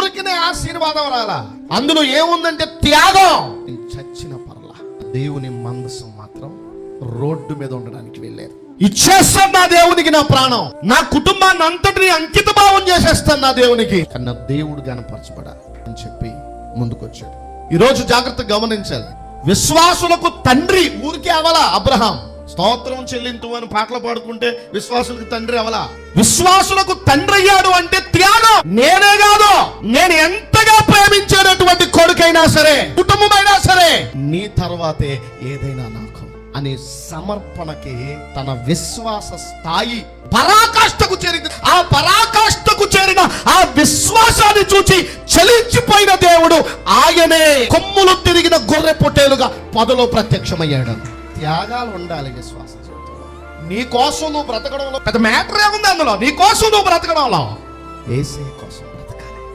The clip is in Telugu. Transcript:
ఊరికినే ఆశీర్వాదం రాలా, అందులో ఏముందంటే త్యాగం. నేను చచ్చిన పర్లా, దేవుని మందసం మాత్రం రోడ్డు మీద ఉండడానికి వెళ్ళారు. ఇచ్చేస్తాను నా దేవునికి నా ప్రాణం, నా కుటుంబాన్ని అంతటిని అంకిత భావం చేసేస్తాను నా దేవునికి, కన్నా దేవుడు గణపరచబడాలి అని చెప్పి ముందుకొచ్చాడు. ఈరోజు జాగ్రత్తగా గమనించాలి. విశ్వాసులకు తండ్రి ఊరికే అవలా అబ్రహాం. స్తోత్రం చెల్లింతు అని పాటలు పాడుకుంటే విశ్వాసులకు తండ్రి అవలా. విశ్వాసులకు తండ్రి అయ్యాడు అంటే త్యాగం. నేనే కాదు, నేను ఎంతగా ప్రేమించేటటువంటి కొడుకైనా సరే, కుటుంబమైనా సరే, నీ తర్వాతే ఏదైనా నాకు అనే సమర్పణకి తన విశ్వాస స్థాయి పరాకాష్ఠకు చేరింది. ఆ పరాకాష్ఠకు చేరిన ఆ విశ్వాసాన్ని చూచి చలించిపోయిన దేవుడు ఆయనే కొమ్ములు తిరిగిన గొర్రె పొట్టేలుగా పొదలో ప్రత్యక్షమయ్యాడు. త్యాగాలు ఉండాలి విశ్వాస జీవితంలో. నీ కోసం నువ్వు బ్రతకడంలో పెద్ద మ్యాటర్ ఏముంది, అందులో నీ కోసం నువ్వు బ్రతకడంలో ఏసే